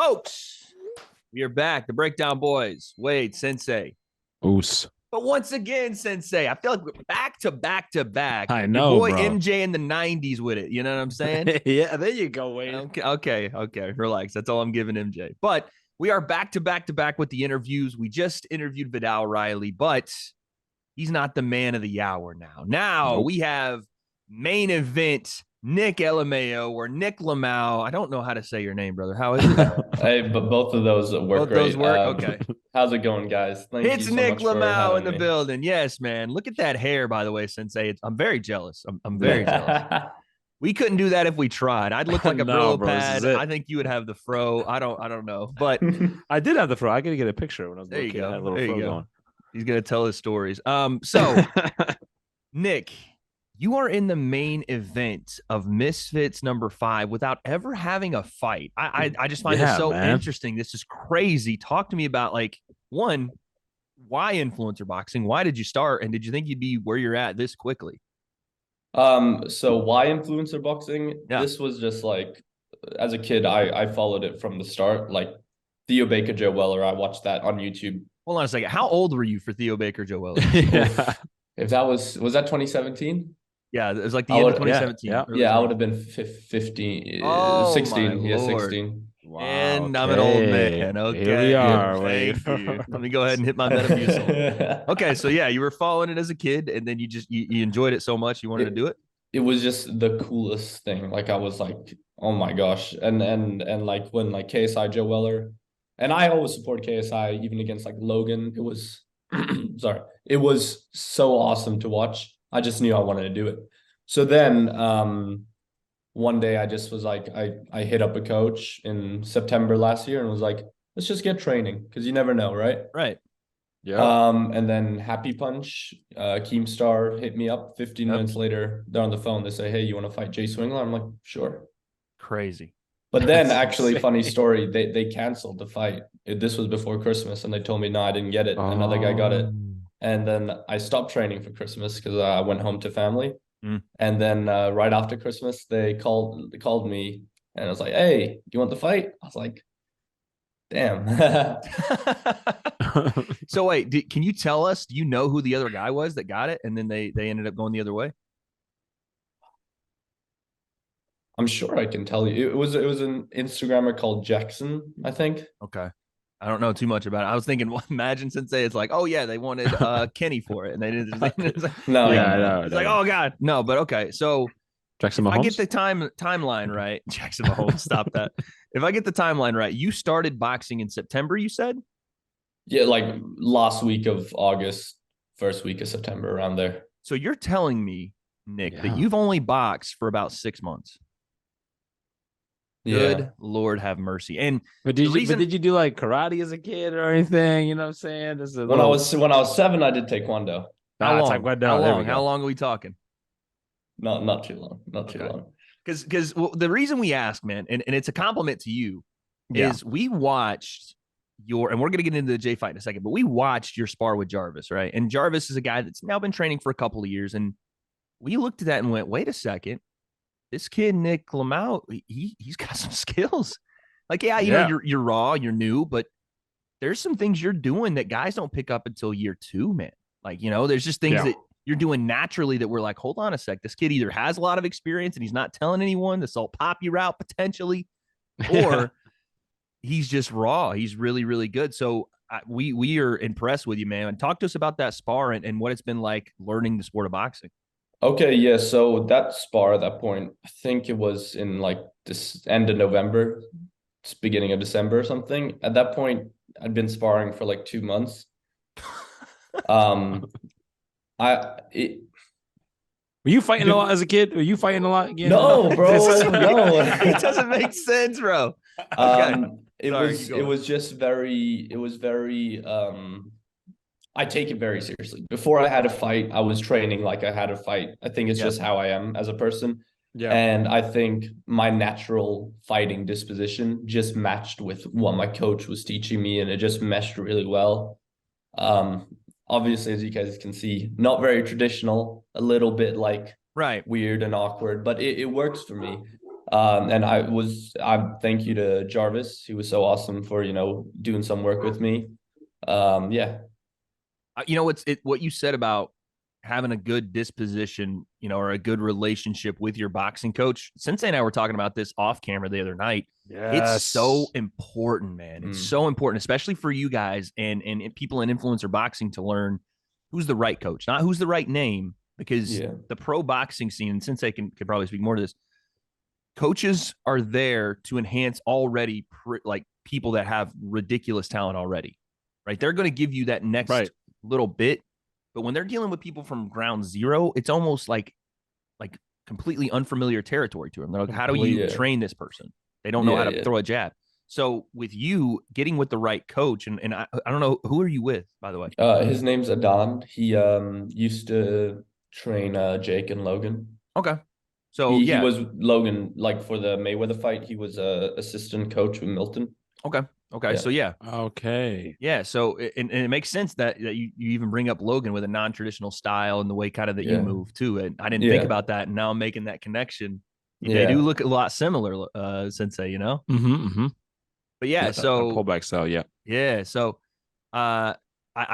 Folks, we are back. The Breakdown Boys. Wade, Sensei. Oos. But once again, Sensei, I feel like we're back to back to back. I Your know, boy bro. MJ in the 90s with it. You know what I'm saying? Yeah, there you go, Wade. Okay. Relax. That's all I'm giving MJ. But we are back to back with the interviews. We just interviewed Vidal Riley, but he's not the man of the hour now. Now we have main event NichLmao or NichLmao. I don't know how to say your name, brother. How is it? Hey, but both of those work Both great. those work? Okay. How's it going, guys? Thank It's you so much for NichLmao having in the me. building. Yes, man. Look at that hair, by the way, Sensei. I'm very jealous. I'm very jealous. We couldn't do that if we tried. I'd look like a No, Brillo bro, this pad. is it. I think you would have the fro. I don't know. But I did have the fro. I gotta get a picture when I was a there little you kid. I had a go. little There fro you go. going. He's gonna tell his stories. So Nick, you are in the main event of Misfits #5 without ever having a fight. I just find this so interesting. This is crazy. Talk to me about, like, one, why influencer boxing? Why did you start? And did you think you'd be where you're at this quickly? So why influencer boxing? Yeah. This was just like, as a kid, I followed it from the start. Like Theo Baker, Joe Weller, I watched that on YouTube. Hold on a second. How old were you for Theo Baker, Joe Weller? Yeah. If that was that 2017? Yeah, it was like the end of 2017. Yeah, I would have been 15, Oh, 16. my Yeah, Lord. 16. Wow, And I'm an old man. Okay. Here we are. Thank you. Let me go ahead and hit my Metamucil. Okay, so yeah, you were following it as a kid, and then you enjoyed it so much you wanted to do it. It was just the coolest thing. Like I was like, oh my gosh. And like when like KSI Joe Weller, and I always support KSI even against like Logan. It was sorry. It was so awesome to watch. I just knew I wanted to do it. So then one day I just was like, I hit up a coach in September last year and was like, let's just get training because you never know, right? Right. Yeah. And then Happy Punch, Keemstar hit me up 15 minutes later. They're on the phone. They say, hey, you want to fight Jay Swingler? I'm like, sure. Crazy. But then actually, funny story, they canceled the fight. This was before Christmas, and they told me, no, I didn't get it. Another guy got it. And then I stopped training for Christmas because I went home to family. And then right after Christmas, they called me, and I was like, hey, you want the fight? I was like, damn. So wait, can you tell us, do you know who the other guy was that got it? And then they ended up going the other way? I'm sure I can tell you. It was an Instagrammer called Jackson, I think. Okay. I don't know too much about it. I was thinking, well, imagine Sensei, it's like, oh yeah, they wanted Kenny for it, and they didn't. Like, no, yeah, I know. It's like, oh god, no. But okay, so Jackson if Mahomes? I get the timeline right, Jackson Mahomes, stop that. If I get the timeline right, you started boxing in September, you said? Yeah, like last week of August, first week of September, around there. So you're telling me, Nick, that you've only boxed for about 6 months. Good Lord have mercy. And but did you do like karate as a kid or anything? You know what I'm saying? When I was 7, I did taekwondo. How long are we talking? Not too long. Not too long. Because the reason we ask, man, and it's a compliment to you, is we watched and we're gonna get into the J fight in a second, but we watched your spar with Jarvis, right? And Jarvis is a guy that's now been training for a couple of years, and we looked at that and went, wait a second. This kid, NichLmao, he's got some skills. Like, you know, you're raw, you're new, but there's some things you're doing that guys don't pick up until year 2, man. Like, you know, there's just things that you're doing naturally that we're like, hold on a sec. This kid either has a lot of experience and he's not telling anyone, this all poppy route potentially, or he's just raw. He's really, really good. So we are impressed with you, man. Talk to us about that spar and what it's been like learning the sport of boxing. Okay, yeah. So that spar at that point, I think it was in like this end of November, beginning of December or something. At that point, I'd been sparring for like 2 months. Were you fighting a lot as a kid? Were you fighting a lot again? No, bro. No. It doesn't make sense, bro. Okay. It was very I take it very seriously. Before I had a fight, I was training like I had a fight. I think it's just how I am as a person. Yeah. And I think my natural fighting disposition just matched with what my coach was teaching me, and it just meshed really well. Obviously, as you guys can see, not very traditional, a little bit like weird and awkward, but it works for me. And I thank you to Jarvis. He was so awesome for, doing some work with me. Yeah. What you said about having a good disposition, or a good relationship with your boxing coach. Sensei and I were talking about this off camera the other night. Yes. It's so important, man. It's so important, especially for you guys and people in influencer boxing, to learn who's the right coach, not who's the right name, because the pro boxing scene, and Sensei could probably speak more to this, coaches are there to enhance already like people that have ridiculous talent already, right? They're going to give you that next little bit. But when they're dealing with people from ground zero, it's almost like completely unfamiliar territory to them. They're like, how do you train this person? They don't know how to throw a jab. So with you getting with the right coach, and I don't know, who are you with, by the way? His name's Adon. He used to train Jake and Logan. Okay. So he was Logan, like for the Mayweather fight, he was a assistant coach with Milton. Okay. So Okay. Yeah. So and it makes sense that you even bring up Logan with a non-traditional style and the way kind of that you move too. And I didn't think about that, and now I'm making that connection. They do look a lot similar, Sensei, But so pullback style, yeah. So I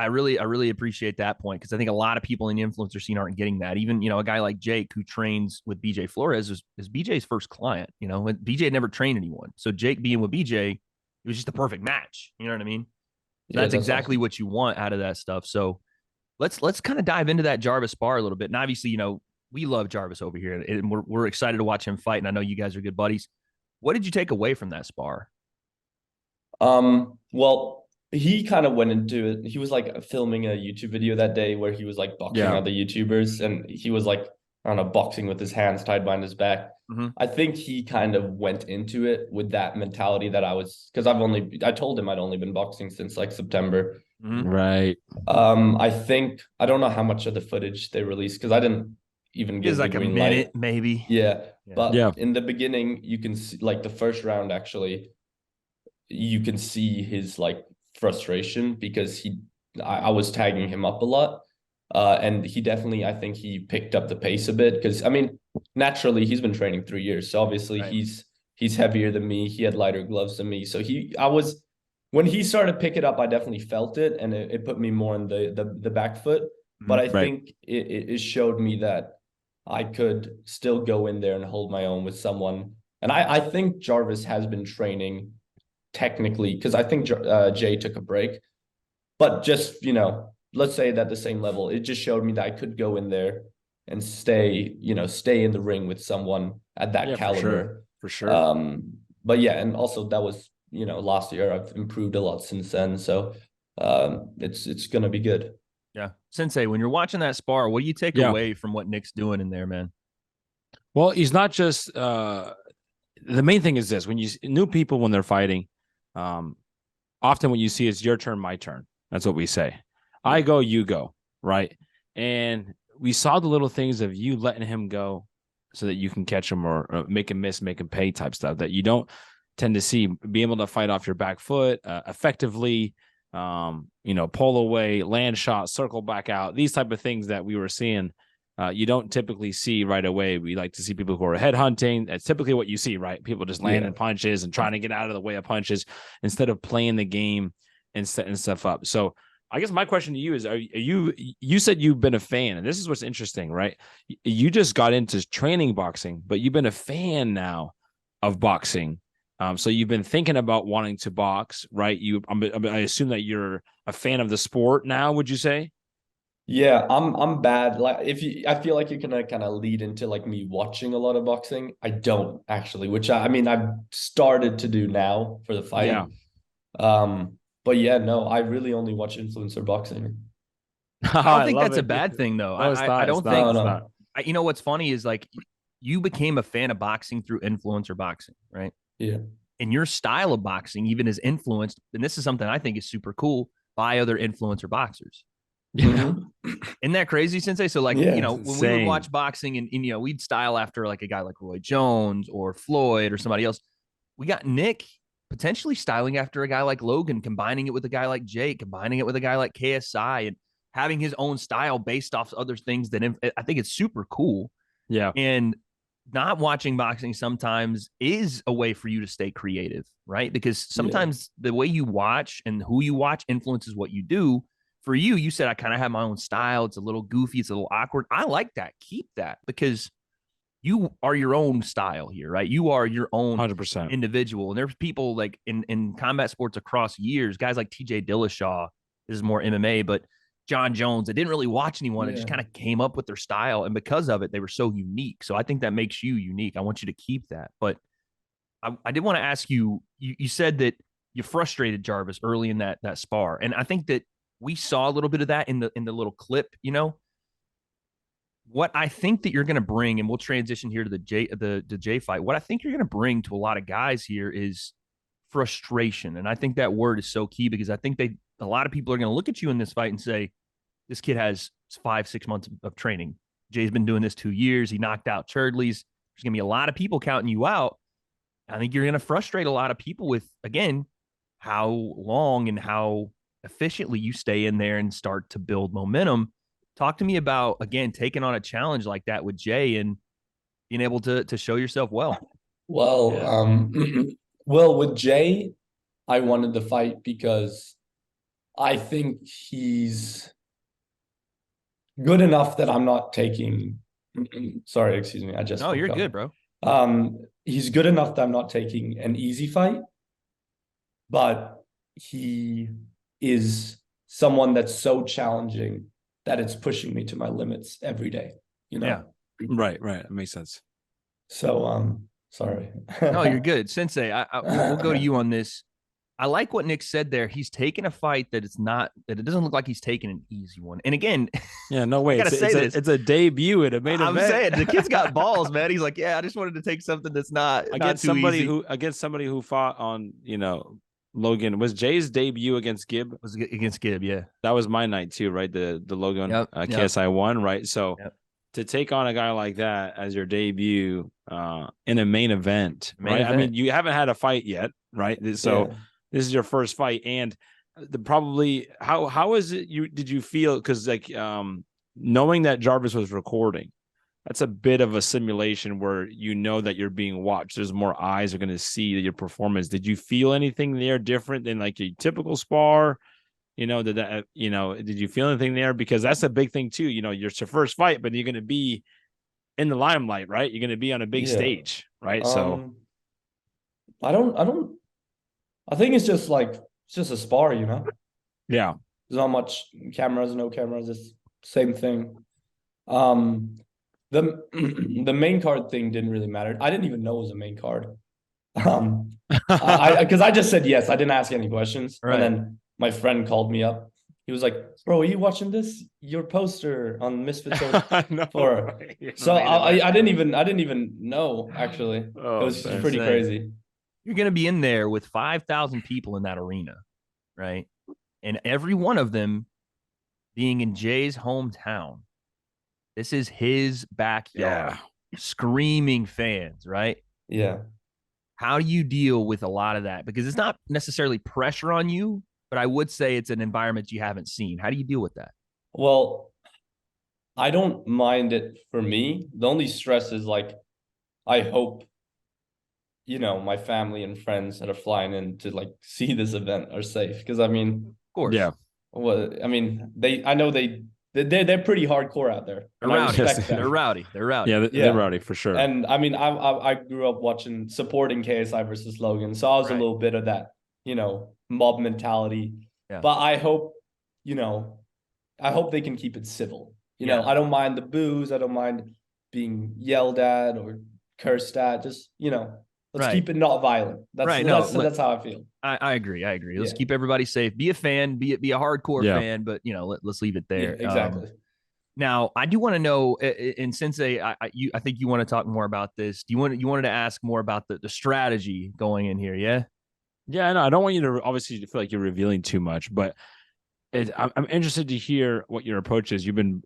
really appreciate that point, because I think a lot of people in the influencer scene aren't getting that. Even a guy like Jake, who trains with BJ Flores, is BJ's first client. BJ had never trained anyone, so Jake being with BJ, it was just a perfect match. You know what I mean? So that's exactly awesome. What you want out of that stuff. So let's kind of dive into that Jarvis spar a little bit. And obviously, we love Jarvis over here, and we're excited to watch him fight. And I know you guys are good buddies. What did you take away from that spar? Well, he kind of went into it. He was like filming a YouTube video that day where he was like boxing other YouTubers, and he was like, I don't know, boxing with his hands tied behind his back. I think he kind of went into it with that mentality that because I told him I'd only been boxing since like September. Right. I think, I don't know how much of the footage they released, because I didn't even give like a minute, maybe. Yeah. But in the beginning, you can see, like the first round, actually, you can see his like frustration, because I was tagging him up a lot. And he definitely, I think he picked up the pace a bit, because I mean, naturally he's been training 3 years. So obviously he's heavier than me. He had lighter gloves than me. So when he started to pick it up, I definitely felt it, and it put me more in the back foot. But I think it showed me that I could still go in there and hold my own with someone. And I think Jarvis has been training technically, because I think Jay took a break, but just, let's say that the same level, it just showed me that I could go in there and stay in the ring with someone at that caliber. For sure. But yeah, and also that was, last year. I've improved a lot since then. So it's going to be good. Yeah. Sensei, when you're watching that spar, what do you take away from what Nick's doing in there, man? Well, he's not just the main thing is this: when you new people, when they're fighting, often what you see is your turn, my turn. That's what we say. I go, you go, right? And we saw the little things of you letting him go so that you can catch him, or make him miss, make him pay type stuff that you don't tend to see. Be able to fight off your back foot effectively, pull away, land shot, circle back out, these type of things that we were seeing. You don't typically see right away. We like to see people who are headhunting. That's typically what you see, right? People just landing punches and trying to get out of the way of punches instead of playing the game and setting stuff up. So I guess my question to you is, you said you've been a fan, and this is what's interesting, right? You just got into training boxing, but you've been a fan now of boxing. So you've been thinking about wanting to box, right? I assume that you're a fan of the sport now, would you say? Yeah, I'm bad. Like I feel like you're gonna kind of lead into like me watching a lot of boxing. I don't actually, which I mean I've started to do now for the fight. Yeah. But yeah, no, I really only watch influencer boxing. I don't think that's a bad thing, though. I don't think. No. What's funny is like you became a fan of boxing through influencer boxing, right? Yeah. And your style of boxing even is influenced, and this is something I think is super cool, by other influencer boxers. Yeah. Isn't that crazy, Sensei? So when insane. we would watch boxing and we'd style after like a guy like Roy Jones or Floyd or somebody else, we got Nick potentially styling after a guy like Logan, combining it with a guy like Jake, combining it with a guy like KSI, and having his own style based off other things that I think it's super cool. Yeah. And not watching boxing sometimes is a way for you to stay creative, right? Because sometimes the way you watch and who you watch influences what you do. For you, you said I kind of have my own style. It's a little goofy. It's a little awkward. I like that. Keep that, because you are your own style here, right? You are your own 100%. individual. And there's people like in combat sports across years, guys like TJ Dillashaw, this is more MMA, but John Jones, they didn't really watch anyone. It just kind of came up with their style. And because of it, they were so unique. So I think that makes you unique. I want you to keep that. But I did want to ask you, you said that you frustrated Jarvis early in that spar. And I think that we saw a little bit of that in the little clip, you know. What I think that you're going to bring, and we'll transition here to the J fight. What I think you're going to bring to a lot of guys here is frustration, and I think that word is so key, because I think a lot of people are going to look at you in this fight and say, "This kid has 5-6 months of training. Jay's been doing this 2 years. He knocked out Churdley's. There's going to be a lot of people counting you out." I think you're going to frustrate a lot of people with, again, how long and how efficiently you stay in there and start to build momentum. Talk to me about, again, taking on a challenge like that with Jay and being able to show yourself well. Well, well, with Jay, I wanted the fight because I think he's good enough that I'm not taking. Sorry, excuse me. I just. No, you're good, bro. He's good enough that I'm not taking an easy fight, but he is someone that's so challenging that it's pushing me to my limits every day, you know? Yeah. Right. That makes sense. So, sorry. No, you're good. Sensei, we'll go to you on this. I like what Nick said there. He's taking a fight that it doesn't look like he's taking an easy one. And again, yeah, no way. It's a debut at a main event. I'm saying the kid's got balls, man. He's like, yeah, I just wanted to take something that's not against too somebody easy. who fought on, Logan. Was Jay's debut against Gibb? It was against Gibb, yeah. That was my night too, right? The Logan KSI 1, right? So to take on a guy like that as your debut in a main event, right? I mean, you haven't had a fight yet, right? So this is your first fight, and how is it? Did you feel, because like knowing that Jarvis was recording, that's a bit of a simulation where you know that you're being watched. There's more eyes are going to see your performance. Did you feel anything there different than like a typical spar? Did you feel anything there? Because that's a big thing too. It's your first fight, but you're going to be in the limelight, right? You're going to be on a big stage, right? So I think it's just a spar, Yeah. There's not much cameras, no cameras. It's same thing. The main card thing didn't really matter. I didn't even know it was a main card. Because I just said yes. I didn't ask any questions. Right. And then my friend called me up. He was like, "Bro, are you watching this? Your poster on Misfits 4." So I didn't even know, actually. It was pretty crazy. You're going to be in there with 5,000 people in that arena, right? And every one of them being in Jay's hometown. This is his backyard. Yeah. Screaming fans, right? Yeah. How do you deal with a lot of that? Because it's not necessarily pressure on you, but I would say it's an environment you haven't seen. How do you deal with that? Well, I don't mind it for me. The only stress is I hope, my family and friends that are flying in to see this event are safe. Because I mean, of course, yeah. Well, I mean, I know they're pretty hardcore out there. They're rowdy. They're rowdy. Yeah, they're rowdy for sure. And I mean, I grew up supporting KSI versus Logan, so I was a little bit of that, mob mentality. Yeah. But I hope they can keep it civil. I don't mind the boos. I don't mind being yelled at or cursed at. Just let's keep it not violent. That's how I feel. I agree. Let's keep everybody safe. Be a fan. Be a hardcore fan. But let's leave it there. Yeah, exactly. Now I do want to know, and Sensei, I think you want to talk more about this. You wanted to ask more about the strategy going in here, yeah? Yeah, no, I don't want you to obviously feel like you're revealing too much, but I'm interested to hear what your approach is. You've been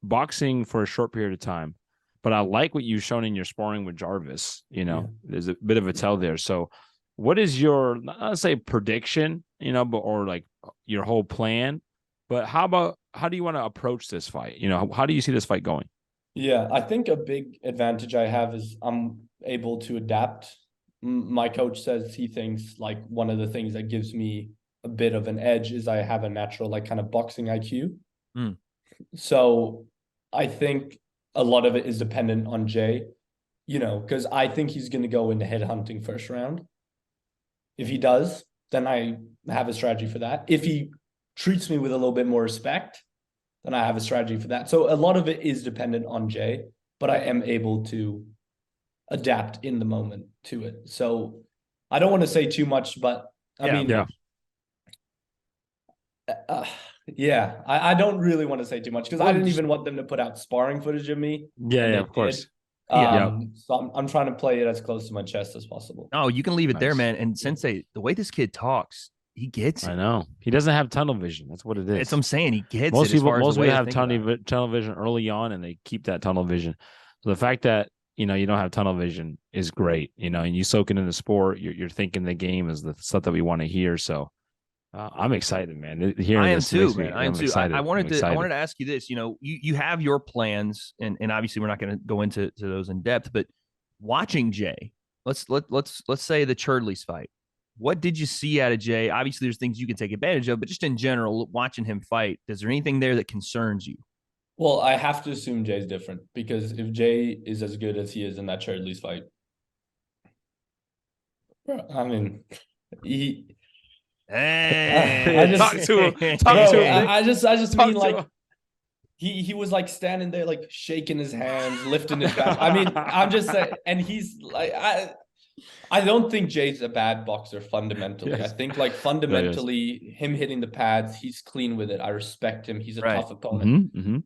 boxing for a short period of time, but I like what you've shown in your sparring with Jarvis. There's a bit of a tell there. So what is your, not say prediction, or like your whole plan, but how do you want to approach this fight? How do you see this fight going? Yeah, I think a big advantage I have is I'm able to adapt. My coach says he thinks like one of the things that gives me a bit of an edge is I have a natural like kind of boxing IQ. Mm. So I think a lot of it is dependent on Jay, because I think he's going to go into headhunting first round. If he does, then I have a strategy for that. If he treats me with a little bit more respect, then I have a strategy for that. So a lot of it is dependent on Jay, but I am able to adapt in the moment to it. So I don't want to say too much, but I mean, yeah, I don't really want to say too much because I didn't even want them to put out sparring footage of me. Yeah, of course. So I'm trying to play it as close to my chest as possible. Oh, you can leave it there, Nice. man. And Sensei, the way this kid talks, he gets it. I know. He doesn't have tunnel vision. That's what it is. It's what I'm saying. He gets Most it as people, far as most the way people to have think about it. tunnel vision early on, and they keep that tunnel vision. So the fact that you don't have tunnel vision is great. And you soak it in the sport. You're thinking the game is the stuff that we want to hear. So I'm excited, man. Hearing I am this too, makes me. man. I am I'm too. excited. I wanted I'm to. I excited. wanted to ask you this. You have your plans, and obviously we're not going to go into those in depth. But watching Jay, let's say the Churdley's fight. What did you see out of Jay? Obviously, there's things you can take advantage of, but just in general, watching him fight, is there anything there that concerns you? Well, I have to assume Jay's different because if Jay is as good as he is in that Churdley's fight, I mean, he. I just Talk to him. Talk bro. to him. I just Talk mean to like him. he was like standing there like shaking his hands, lifting his back. I mean, I'm just saying, and he's like I don't think Jay's a bad boxer fundamentally. Yes. I think like fundamentally him hitting the pads, he's clean with it. I respect him. He's a Right. tough opponent. Mm-hmm.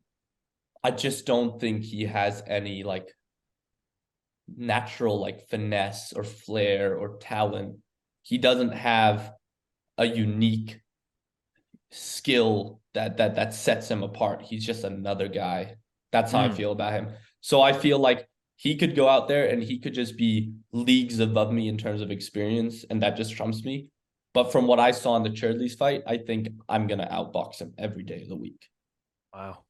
I just don't think he has any like natural like finesse or flair or talent. He doesn't have a unique skill that sets him apart. He's just another guy. That's how I feel about him. So I feel like he could go out there and he could just be leagues above me in terms of experience, and that just trumps me. But from what I saw in the Churdley's fight, I think I'm gonna outbox him every day of the week. Wow.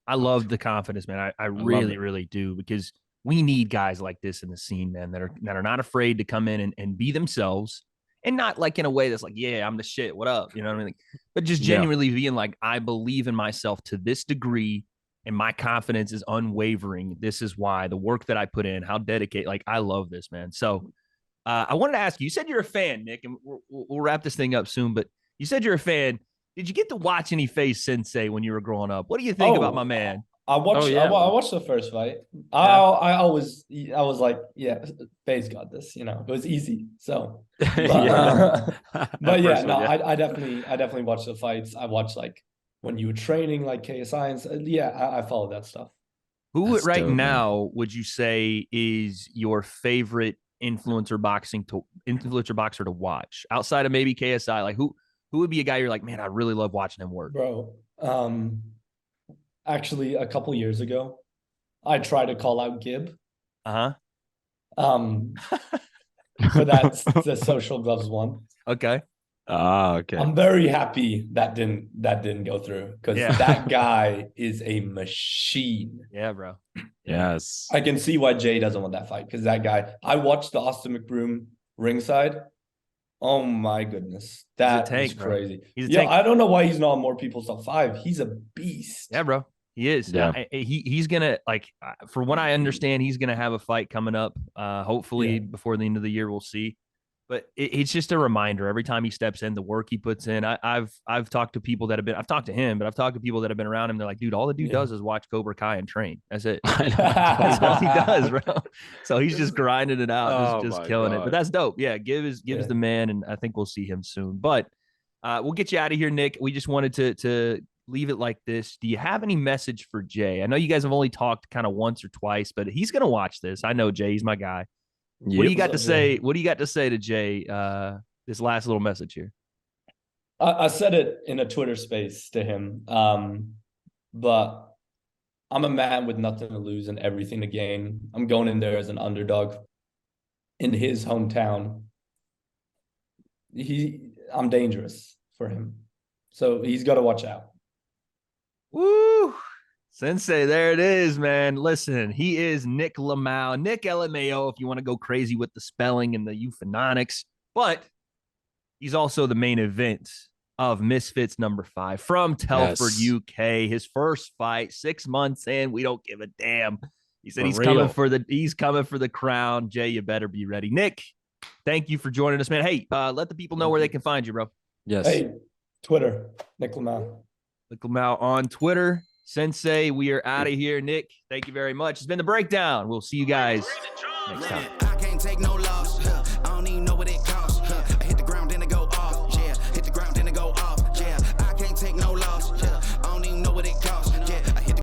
I love the confidence, man. I love really, it. really do, because we need guys like this in the scene, man, that are not afraid to come in and be themselves, and not like in a way that's like, yeah, I'm the shit. What up? You know what I mean? But just genuinely being like, I believe in myself to this degree, and my confidence is unwavering. This is why the work that I put in, how dedicated. Like, I love this, man. So I wanted to ask you. You said you're a fan, Nick, and we'll wrap this thing up soon. But you said you're a fan. Did you get to watch any Face Sensei when you were growing up? What do you think about my man? I watched. yeah. I watched the first fight. Yeah. I was like, yeah, Faye's got this. It was easy. So, but yeah, no, I definitely watched the fights. I watched like when you were training, like KSI, and yeah, I followed that stuff. Who That's right dope, now would you say is your favorite influencer boxer to watch outside of maybe KSI? Like who would be a guy you're like, man, I really love watching him work? Bro, actually, a couple years ago, I tried to call out Gib. Uh-huh. For that the social gloves one. Okay. Okay. I'm very happy that didn't go through, because that guy is a machine. Yeah, bro. Yes. I can see why Jay doesn't want that fight, because that guy. I watched the Austin McBroom ringside. Oh my goodness, that is crazy. He's a tank. I don't know why he's not on more people's top 5. He's a beast. Yeah, bro. He is. Yeah. He's gonna, like, for what I understand, he's gonna have a fight coming up. Hopefully before the end of the year, we'll see. But it's just a reminder every time he steps in, the work he puts in. I've talked to people that have been. I've talked to him, but I've talked to people that have been around him. They're like, dude, all the dude does is watch Cobra Kai and train. That's it. That's all he does, bro. So he's just grinding it out, just killing it. But that's dope. Yeah, Give is the man, and I think we'll see him soon. But we'll get you out of here, Nick. We just wanted to leave it like this. Do you have any message for Jay? I know you guys have only talked kind of once or twice, but he's gonna watch this. I know Jay. He's my guy. What do you got to say? What do you got to say to Jay? This last little message here. I said it in a Twitter space to him, but I'm a man with nothing to lose and everything to gain. I'm going in there as an underdog in his hometown. I'm dangerous for him, so he's got to watch out. Woo! Sensei, there it is, man. Listen, he is NichLmao, NichLmao, if you want to go crazy with the spelling and the euphonics. But he's also the main event of Misfits #5 from Telford, UK. His first fight, 6 months in. We don't give a damn. He said he's coming for the crown. Jay, you better be ready. Nick, thank you for joining us, man. Hey, let the people know where they can find you, bro. Yes. Hey, Twitter, NichLmao. NichLmao on Twitter. Sensei, we are out of here. Nick, thank you very much. It's been The Breakdown. We'll see you guys next time.